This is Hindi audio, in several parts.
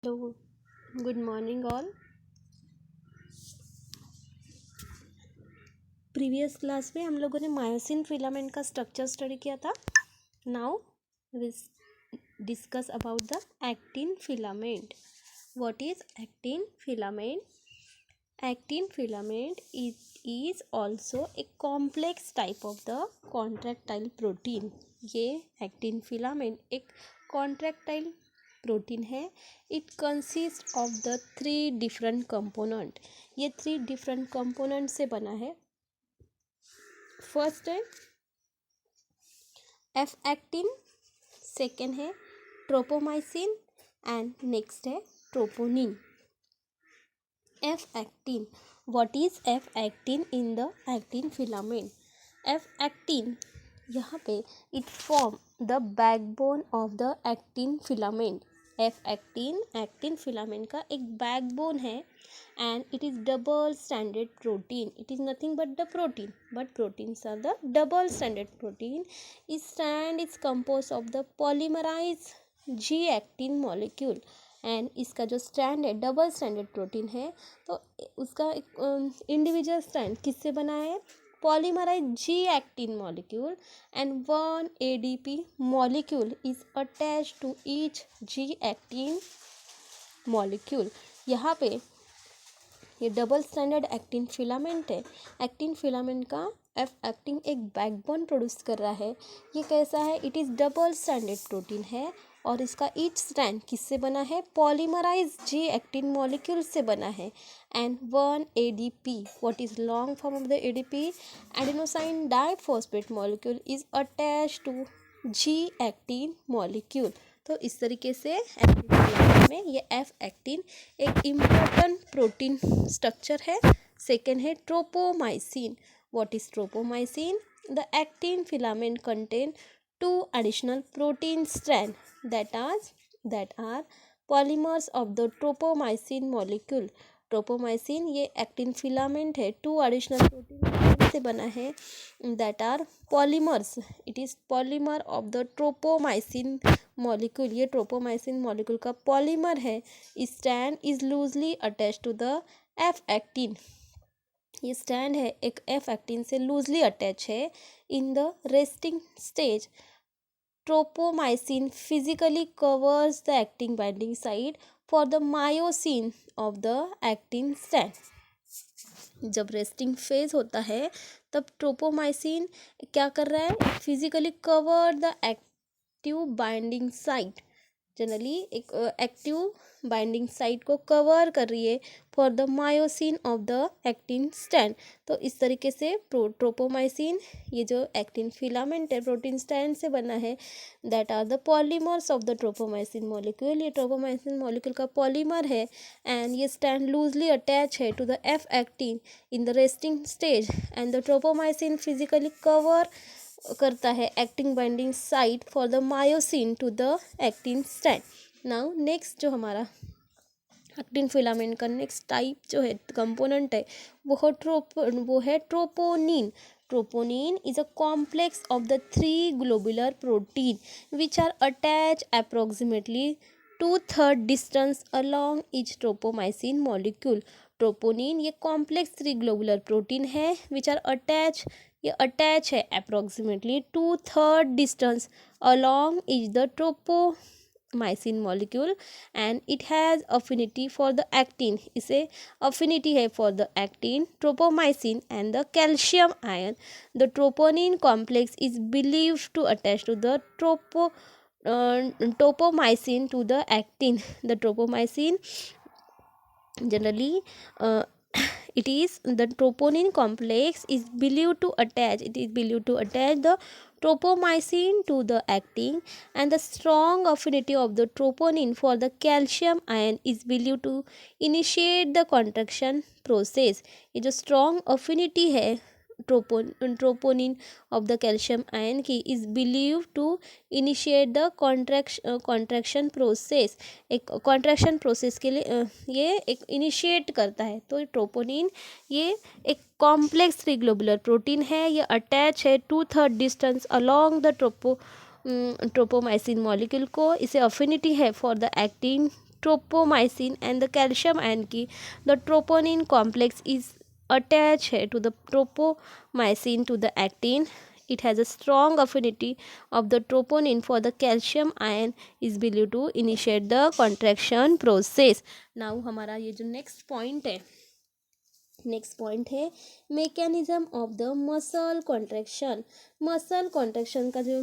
Hello, good morning all. Previous class में हम लोगों ने मायोसिन फिलामेंट का स्ट्रक्चर स्टडी किया था। Now discuss about the actin filament. What is actin filament? Actin filament is also a complex type of the contractile protein। ये एक्टिन फिलामेंट एक कॉन्ट्रैक्टाइल प्रोटीन है। It consist of the 3 different component. ये 3 डिफरेंट कंपोनेंट से बना है। फर्स्ट है एफ एक्टिन, सेकेंड है ट्रोपोमाइसिन एंड नेक्स्ट है troponin. F actin, what is F actin in the actin filament? F actin यहाँ पे it form the backbone of the actin filament. F actin actin filament का एक बैकबोन है and it is double standard protein. It is nothing but the protein, but proteins are the double standard protein. इस stand is compose of the polymerize G actin molecule and इसका जो स्ट्रैंड है डबल स्टैंडर्ड प्रोटीन है, तो उसका एक इंडिविजुअल स्ट्रैंड किससे बना है? Polymerise G actin molecule and 1 ADP molecule is attach to each G actin molecule. यहाँ पे ये डबल स्टैंडर्ड एक्टिन फिलामेंट है। एक्टिन फिलामेंट का एफ एक्टिन एक बैकबोन प्रोड्यूस कर रहा है। ये कैसा है? It is double standard protein है और इसका ईच स्ट्रैंड किससे बना है? पॉलीमराइज जी एक्टिन मॉलिक्यूल से बना है and 1 ADP। What is long form of the ADP? Adenosine diphosphate molecule is attach to G actin molecule. तो इस तरीके से एक्टिन फिलामेंट में ये एफ एक्टिन एक इम्पोर्टेंट प्रोटीन स्ट्रक्चर है। सेकेंड है tropomycin. What is tropomycin? The actin filament contain 2 additional protein strand that are polymers of the tropomycin molecule। ट्रोपोमाइसिन ये एक्टिन फिलामेंट है, 2 एडिशनल प्रोटीन से बना है that are polymers. It is polymer of the ट्रोपोमाइसिन molecule. ये ट्रोपोमाइसिन मॉलिक्यूल का पॉलीमर है। Stand is loosely attach to the F actin. ये स्टैंड है एक एफ एक्टिन से लूजली अटैच है। In the resting stage tropomycin physically covers the actin binding site for the myosin of the actin strand। जब रेस्टिंग फेज होता है तब ट्रोपोमाइसिन क्या कर रहा है? Physically cover the active binding site. Generally एक एक्टिव बाइंडिंग साइट को कवर कर रही है for the myosin of the actin stand. तो इस तरीके से ट्रोपोमाइसिन ये जो एक्टिन फिलामेंट है प्रोटीन स्टैंड से बना है that are the polymers of the ट्रोपोमाइसिन molecule. ये ट्रोपोमाइसिन मॉलिक्यूल का पॉलीमर है एंड ये स्टैंड लूजली अटैच है to the F actin in the resting stage and the tropomyosin physically cover करता है actin binding site for the myosin to the actin strand. Now next जो हमारा एक्टिन फिलामेंट का नेक्स्ट टाइप जो है कंपोनेंट है वो है troponin. Troponin is a complex of the 3 globular protein which are attach approximately 2/3 distance along each tropomyosin molecule. Troponin ये कॉम्प्लेक्स 3 ग्लोबुलर प्रोटीन है विच आर अटैच, ये अटैच है approximately 2/3 distance along is the ट्रोपोमाइसिन molecule and it has affinity for the actin. इसे अफिनिटी है for the actin, tropomyosin and the calcium ion. The troponin complex is believed to attach to the tropomycin to the actin। The tropomycin generally it is the troponin complex is believed to attach, it is believed to attach the tropomycin to the actin and the strong affinity of the troponin for the calcium ion is believed to initiate the contraction process। ये जो strong affinity है troponin of the calcium ion की is believed to initiate the contraction process। एक contraction process के लिए ये एक initiate करता है। तो ट्रोपोनिन ये एक कॉम्प्लेक्स 3 ग्लोबुलर प्रोटीन है। ये अटैच है 2/3 डिस्टेंस अलॉन्ग द ट्रोपोमाइसिन मॉलिक्यूल को। इसे अफिनिटी है for the actin tropomyosin and the calcium ion की the troponin complex is attached है to the tropomyosin to the actin. It has a strong affinity of the troponin for the calcium ion is believed to initiate the contraction process. Now हमारा ये जो नेक्स्ट पॉइंट है mechanism of the muscle contraction. Muscle contraction का जो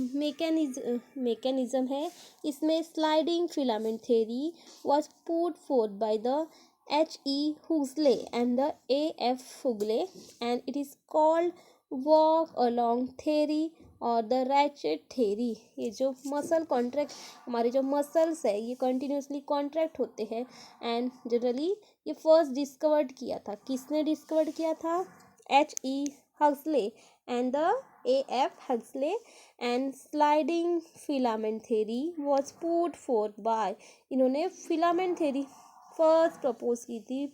मैकेनिज्म है इसमें sliding filament theory was put fourth by the H.E. Huxley and the A.F. Fugle and it is called walk along theory और द रैचेट थेरी. ये जो मसल कॉन्ट्रैक्ट हमारे जो मसल्स है ये कंटिन्यूसली कॉन्ट्रैक्ट होते हैं एंड जनरली ये फर्स्ट डिस्कवर्ड किया था. किसने डिस्कवर्ड किया था? H.E. Huxley and the A.F. Huxley and sliding filament theory was put forth by. इन्होंने फिलामेंट थेरी फर्स्ट प्रपोज की थी,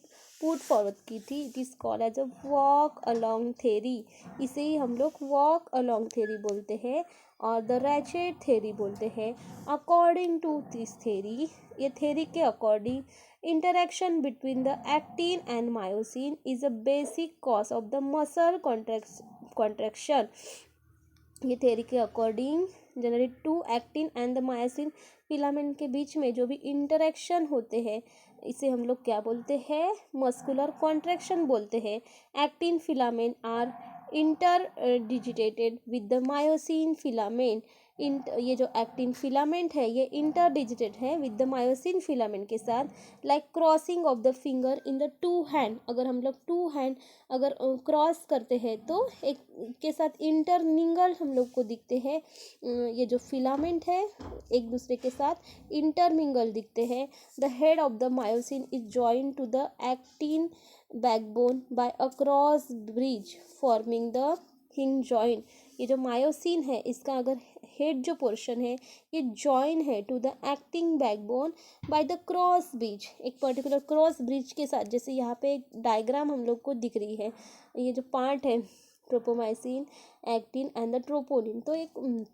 पुट फॉरवर्ड की थी. It is called as a walk along theory. इसे ही हम लोग वॉक अलॉन्ग थेरी बोलते हैं और द रैचेट थेरी बोलते हैं. अकॉर्डिंग टू दिस थेरी, ये थेरी के according interaction between the actin and myosin is a basic cause of the muscle contraction. ये थेरी के according generally to actin and the myosin filament के बीच में जो भी इंटरेक्शन होते हैं इसे हम लोग क्या बोलते हैं? मस्कुलर कॉन्ट्रैक्शन बोलते हैं. Actin filament are interdigitated with the myosin filament. ये जो एक्टिन फिलामेंट है ये इंटर डिजिटेड है विद द मायोसिन फिलामेंट के साथ. Like crossing of the finger in the two hand. अगर हम लोग टू हैंड अगर क्रॉस करते हैं तो एक के साथ इंटरमिंगल हम लोग को दिखते हैं. ये जो फिलामेंट है एक दूसरे के साथ इंटरमिंगल दिखते हैं. The head of the myosin is joint to the actin backbone by a cross bridge forming the hinge joint. ये जो मायोसिन है इसका अगर हेड जो पोर्शन है ये जॉइन है to the actin backbone by the cross bridge. एक पर्टिकुलर क्रॉस ब्रिज के साथ, जैसे यहाँ पे एक डायग्राम हम लोग को दिख रही है. ये जो पार्ट है ट्रोपोमाइसिन, एक्टिन एंड द ट्रोपोनिन, तो एक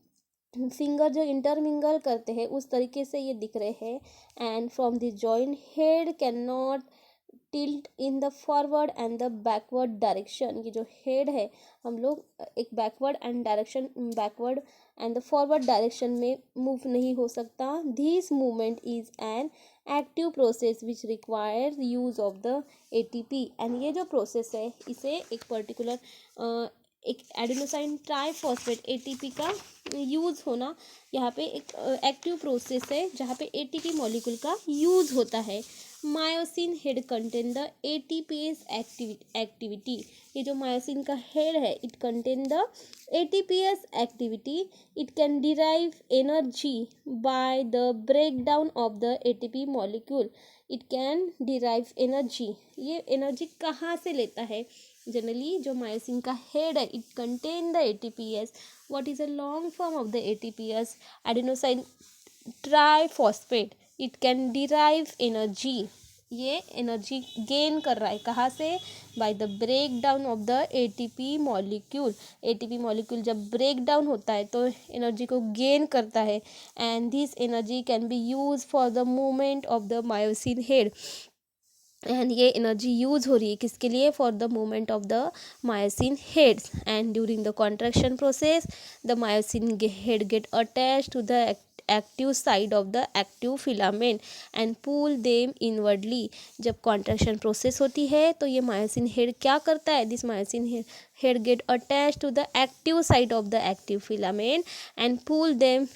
फिंगर जो इंटरमिंगल करते हैं उस तरीके से ये दिख रहे हैं. And from this joint head can not tilt in the forward and the backward direction. ये जो हेड है हम लोग एक backward and the forward direction में मूव नहीं हो सकता. This movement is an active process which require use of the ATP. And ये जो प्रोसेस है इसे एक पर्टिकुलर एक एडेनोसाइन ट्राइफॉस्फेट ATP का यूज़ होना यहाँ पे एक एक्टिव प्रोसेस है जहाँ पे ATP मॉलिक्यूल का यूज़ होता है. Myosin head contain the ATPase activity. ये जो मायोसिन का हेड है it contain the ATPase activity. It can derive energy by the breakdown of the ATP molecule. It can derive energy. ये एनर्जी कहाँ से लेता है? जनरली जो मायोसिन का हेड है it contain the ATPase. What is a long form of the ATPase? Adenosine triphosphate. It can derive energy. ये एनर्जी गेन कर रहा है कहाँ से? By the break down of the ATP molecule. ATP molecule जब ब्रेक डाउन होता है तो एनर्जी को गेन करता है and this energy can be use for the movement of the myosin head. And ये एनर्जी यूज़ हो रही है किसके लिए? For the movement of the myosin heads. And during the contraction process the myosin head get attach to the active side of the active filament and pull them inwardly. जब कॉन्ट्रैक्शन प्रोसेस होती है तो ये मायोसिन हेड क्या करता है? This myosin head get attach to the active side of the active filament and pull them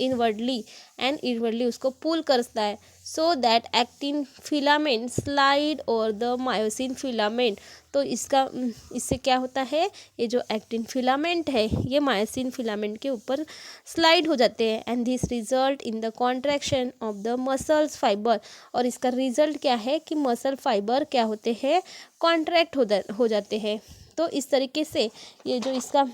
inwardly. And inwardly उसको पुल करता है so that actin filament slide और द मायोसिन फिलामेंट. तो इससे क्या होता है? ये जो एक्टिन फिलामेंट है ये मायोसिन फिलामेंट के ऊपर स्लाइड हो जाते हैं and this result in the contraction of the muscles fibre. और इसका रिजल्ट क्या है कि मसल फाइबर क्या होते हैं? कॉन्ट्रैक्ट हो जाते हैं. तो इस तरीके से ये जो इसका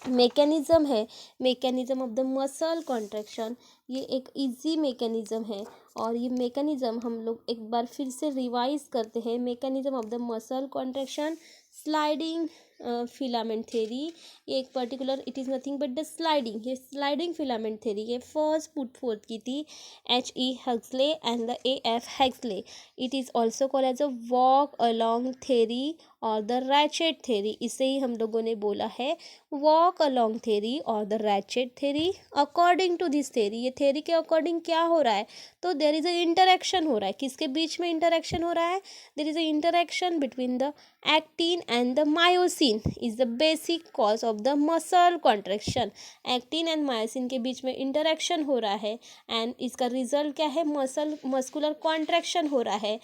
मैकेनिज़्म है, mechanism of the muscle contraction, ये एक इजी मैकेनिज़्म है. और ये मैकेनिज़्म हम लोग एक बार फिर से रिवाइज करते हैं. Mechanism of the muscle contraction, sliding filament theory, एक particular it is nothing but the sliding, ये स्लाइडिंग फिलामेंट थेरी ये फर्स्ट पुट फोर्थ की थी H.E. Huxley and the A.F. Huxley. It is also called as a walk along theory और द रैचेट थेरी. इसे ही हम लोगों ने बोला है वॉक अलॉन्ग थेरी और the ratchet theory. According to this theory, ये थेरी के अकॉर्डिंग क्या हो रहा है, तो देर इज़ अ इंटरेक्शन हो रहा है. किसके बीच में इंटरेक्शन हो रहा है, there is a interaction between the actin and the myosin is the basic cause of the muscle contraction. Actin and myosin के बीच में इंटरेक्शन हो रहा है एंड इसका रिजल्ट क्या है, मस्कुलर कॉन्ट्रैक्शन हो रहा है.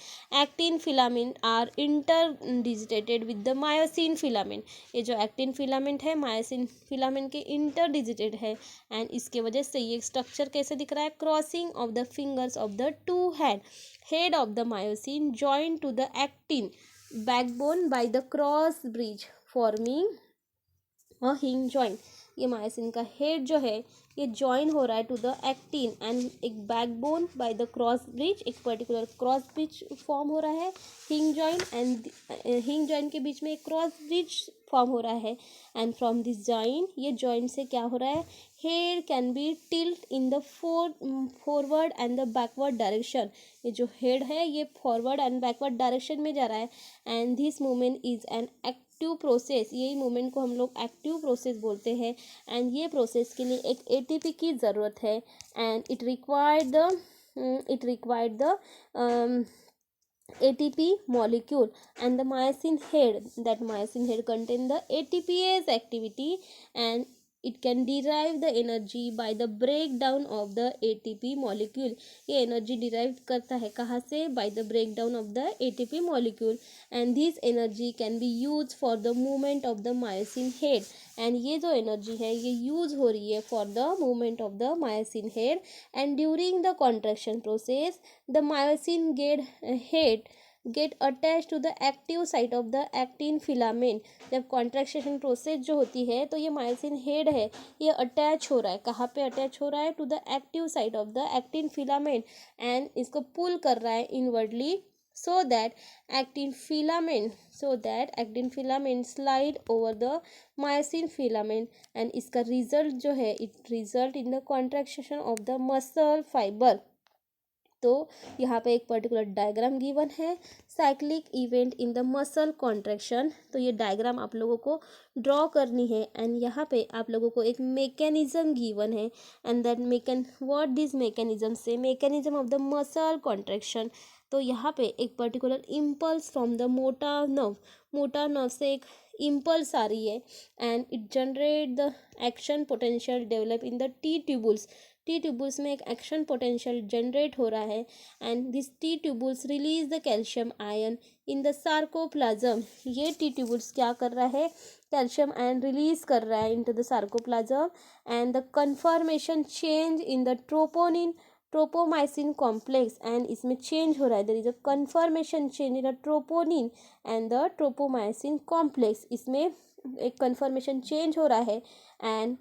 Actin filament are interdigitated with the myosin filament. ये जो एक्टिन फिलामेंट है मायोसिन फिलामेंट के इंटर डिजिटेड है एंड इसके वजह से ये स्ट्रक्चर कैसे दिख रहा है, crossing of the fingers of the two head of the myosin joint to the actin backbone by the cross bridge forming a hinge joint. ये मायोसिन का हेड जो है ये जॉइन हो रहा है टू द एक्टिन एंड एक backbone by the cross bridge, एक पर्टिकुलर क्रॉस ब्रिज फॉर्म हो रहा है हिंग जॉइंट एंड हिंग जॉइंट के बीच में एक क्रॉस ब्रिज फॉर्म हो रहा है एंड फ्रॉम दिस जॉइंट, ये जॉइंट से क्या हो रहा है, head can be tilt in the forward and the backward direction. ये जो हेड है ये फॉरवर्ड एंड बैकवर्ड डायरेक्शन में जा रहा है and this movement is an active process. यही मूवमेंट को हम लोग एक्टिव प्रोसेस बोलते हैं एंड ये प्रोसेस के लिए एक एटीपी की ज़रूरत है and it required the ATP molecule and the myosin head, that myosin head contain the ATPase activity and it can derive the energy by the breakdown of the ATP molecule. ये energy derive करता है कहाँ से, by the breakdown of the ATP molecule and this energy can be used for the movement of the myosin head. and ये जो energy है ये use हो रही है for the movement of the myosin head and during the contraction process the myosin get attached to the active site of the actin filament. जब कॉन्ट्रैक्शन प्रोसेस जो होती है तो ये मायोसिन हेड है ये अटैच हो रहा है, कहाँ पे अटैच हो रहा है, to the active site of the actin filament and इसको पुल कर रहा है inwardly so that actin filament slide over the myosin filament and इसका रिजल्ट जो है it result in the contraction of the muscle fiber. तो यहाँ पे एक पर्टिकुलर डायग्राम गिवन है cyclic event in the muscle contraction. तो ये डायग्राम आप लोगों को ड्रॉ करनी है एंड यहाँ पे आप लोगों को एक मैकेनिज्म गिवन है and that what this mechanism से mechanism of the muscle contraction. तो यहाँ पे एक particular impulse from the motor nerve से एक इम्पल्स आ रही है and it generate the action potential develop in the T tubules में एक एक्शन पोटेंशियल जनरेट हो रहा है and this T tubules release the calcium ion in the sarcoplasm. ये टी ट्यूबुल्स क्या कर रहा है, कैल्शियम आयन रिलीज कर रहा है into the sarcoplasm and the conformation change in the tropomyosin complex and इसमें चेंज हो रहा है, there is a conformation change in the troponin and the tropomyosin complex. इसमें एक कन्फर्मेशन चेंज हो रहा है and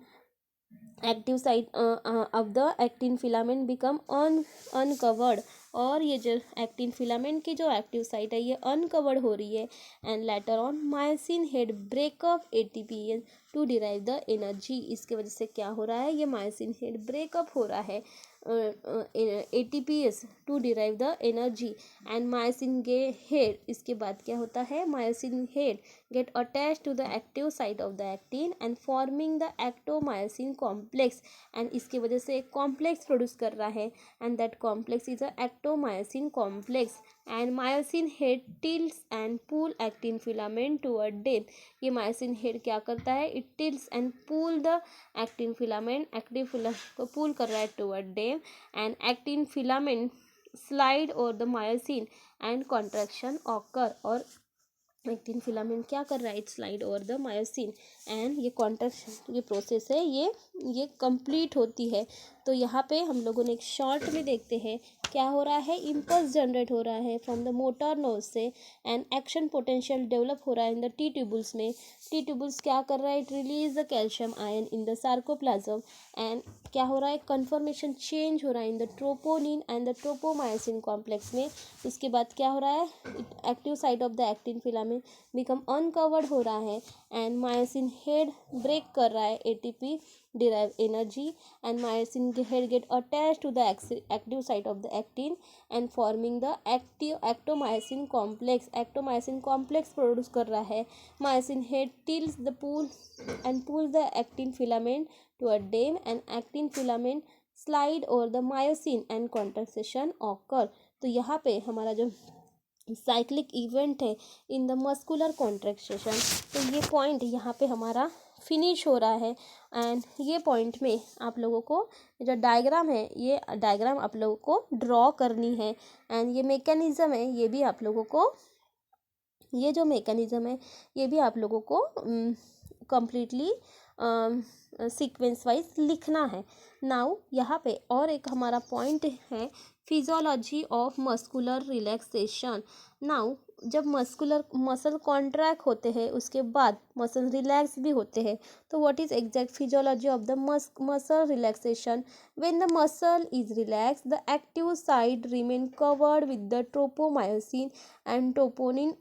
active site of the actin filament become uncovered. और ये जो एक्टिन फिलामेंट की जो एक्टिव साइट है ये अनकवर्ड हो रही है and later on myosin head break up ATP to derive the energy. इसके वजह से क्या हो रहा है, ये मायोसिन हेड ब्रेकअप हो रहा है ATPase to derive the energy and myosin head. इसके बाद क्या होता है, myosin head get attached to the active site of the actin and forming the actomyosin complex and इसकी वजह से एक complex produce कर रहा है and that complex is a actomyosin complex and myosin head tilts and pull actin filament toward them. ये myosin head क्या करता है, it tilts and pull the actin filament को pull कर रहा है toward them and actin filament slide over the myosin and contraction occur. और एक्टिन फिलामेंट क्या कर रहा है, it slide over the myosin and ये कॉन्ट्रैक्शन ये प्रोसेस है ये ये कंप्लीट होती है। तो यहाँ पे हम लोगों ने एक शॉर्ट में देखते हैं क्या हो रहा है, इम्पल्स जनरेट हो रहा है फ्रॉम द मोटर नर्व से एंड एक्शन पोटेंशियल डेवलप हो रहा है इन द टी ट्यूबुल्स में। टी ट्यूबुल्स क्या कर रहा है, it release the calcium ion in the sarcoplasm and क्या हो रहा है, कन्फर्मेशन चेंज हो रहा है in the troponin and the tropomyosin complex में। उसके बाद क्या हो रहा है, active site of the actin filament become uncovered हो रहा है एंड मायोसिन हेड ब्रेक कर रहा है ATP derive energy and myosin head get attached to the active site of the actin and forming the active actomyosin complex। actomyosin complex produce कर रहा है, myosin head tilts the pull and pulls the actin filament toward them and actin filament slide over the myosin and contraction occur। तो यहाँ पे हमारा जो साइक्लिक इवेंट है इन द मस्कुलर कॉन्ट्रैक्शन, तो ये पॉइंट यहाँ पे हमारा फिनिश हो रहा है एंड ये पॉइंट में आप लोगों को जो डायग्राम है, ये डायग्राम आप लोगों को ड्रॉ करनी है एंड ये मैकेनिज्म है, ये भी आप लोगों को, ये जो मैकेनिज्म है ये भी आप लोगों को कंप्लीटली सीक्वेंस वाइज लिखना है। नाउ यहाँ पे और एक हमारा पॉइंट है, physiology of muscular relaxation. Now जब मसल कॉन्ट्रैक्ट होते हैं उसके बाद मसल रिलैक्स भी होते हैं, तो what is exact physiology of the muscle relaxation. When the muscle is relax the active side remain covered with the tropomyosin and troponin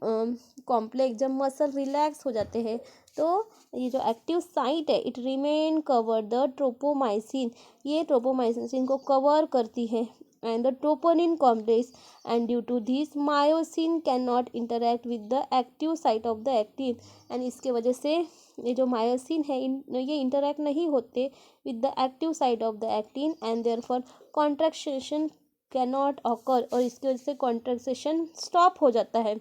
complex. जब मसल रिलैक्स हो जाते हैं तो ये जो एक्टिव साइट है इट रिमेन कवर द ट्रोपोमाइसिन, ये ट्रोपोमाइसिन को कवर करती है and the troponin complex and due to this myosin cannot interact with the active site of the actin and इसके वजह से ये जो मायोसिन है ये इंटरैक्ट नहीं होते with the active site of the actin and therefore contraction cannot occur और इसकी वजह से कॉन्ट्रैक्शन स्टॉप हो जाता है।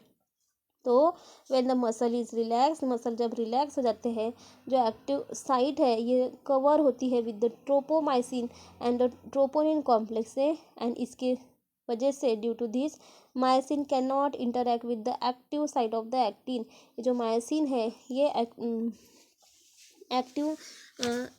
तो when the muscle is relax, muscle जब रिलैक्स हो जाते हैं, जो एक्टिव साइट है ये कवर होती है with the tropomyosin and the troponin complex से एंड इसके वजह से due to this myosin can not interact with the active site of the actin. जो मायोसिन है ये एक्टिव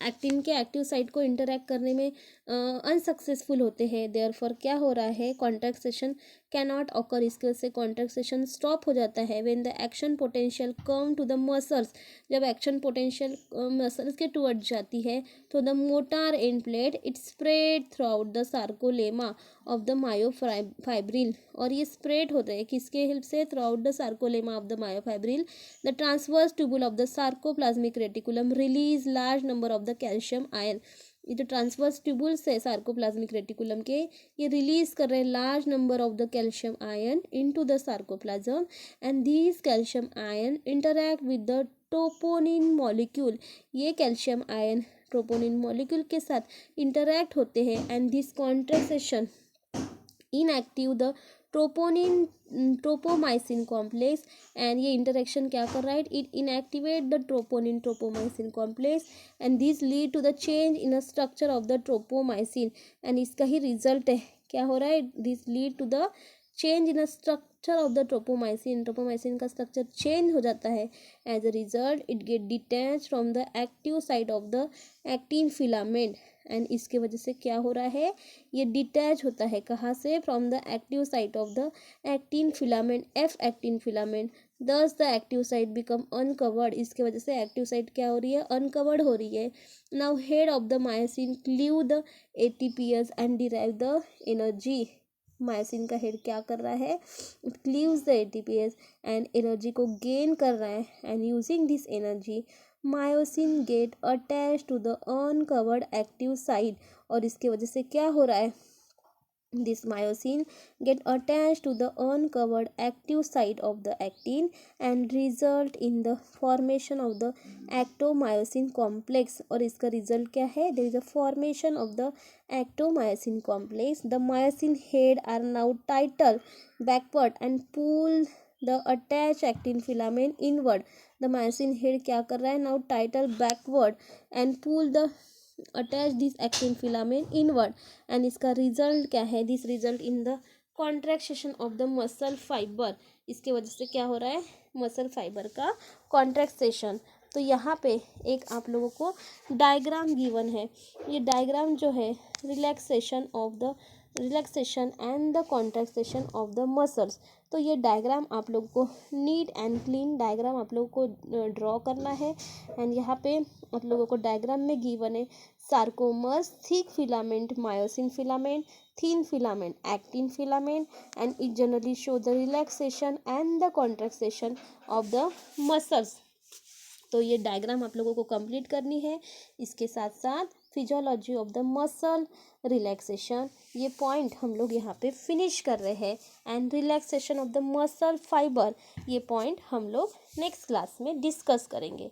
एक्टिन के एक्टिव साइट को इंटरैक्ट करने में अनसक्सेसफुल होते हैं। देयरफॉर क्या हो रहा है, कॉन्ट्रैक्शन कैनॉट ऑकर, इसकी वजह से कॉन्ट्रैक्शन स्टॉप हो जाता है। When the action potential come to the muscles, जब एक्शन पोटेंशियल मसल्स के टुवर्ड जाती है तो the motor end plate it spread throughout the sarcolemma of the myofibril, और ये स्प्रेड होता है किसके हेल्प से, throughout the sarcolemma of the myofibril. The transverse tubule of the sarcoplasmic reticulum release large number of the calcium ion. ये जो ट्रांसवर्स ट्यूबुल्स है सार्कोप्लाज्मिक रेटिकुलम के, ये रिलीज कर रहे हैं large number of the calcium ion into the sarcoplasm and these calcium ion interact with the troponin molecule. ये कैल्शियम आयन ट्रोपोनिन मॉलिक्यूल के साथ इंटरैक्ट होते हैं and this contraction inactive the tropomyosin complex and ये इंटरेक्शन क्या कर रहा है, it inactivate the tropomyosin complex and this lead to the change in the structure of the tropomyosin and इसका ही रिजल्ट है क्या हो रहा है, this lead to the change in the structure of the tropomyosin का स्ट्रक्चर चेंज हो जाता है। As a result it get detach from the active site of the actin filament and इसके वजह से क्या हो रहा है, ये डिटैच होता है कहाँ से, from the active site of the actin filament, F actin filament. Thus the active site become uncovered, इसके वजह से एक्टिव साइट क्या हो रही है, अनकवर्ड हो रही है। Now head of the myosin cleave the ATPase and derive the energy. Myosin का हेड क्या कर रहा है, it cleaves the ATPase and energy को गेन कर रहा है and using this energy myosin get attach to the uncovered active site, और इसके वजह से क्या हो रहा है, this myosin get attached to the uncovered active site of the actin and result in the formation of the actomyosin complex। और इसका रिजल्ट क्या है, there is a formation of the actomyosin complex। the myosin head are now tighter backward and pull the attached actin filament inward। the myosin head क्या कर रहा है, now tighter backward and pull the attach this actin filament inward and इसका रिजल्ट क्या है, this result in the contraction of the muscle fibre. इसके वजह से क्या हो रहा है, मसल फाइबर का कॉन्ट्रैक्शन। तो यहाँ पे एक आप लोगों को डायग्राम गिवन है। ये डायग्राम जो है relaxation and the contraction of the muscles. तो ये डायग्राम आप लोग को नीट एंड क्लीन डायग्राम आप लोगों को ड्रॉ करना है। एंड यहाँ पे आप लोगों को डायग्राम में गिवन है sarcomeres, thick filament, myosin filament, thin filament, actin filament, and it generally show the relaxation and the contraction of the muscles। तो ये डायग्राम आप लोगों को कंप्लीट करनी है। इसके साथ साथ physiology of the muscle relaxation, ये पॉइंट हम लोग यहाँ पे फिनिश कर रहे हैं। And relaxation of the muscle fibre, ये पॉइंट हम लोग नेक्स्ट क्लास में डिस्कस करेंगे।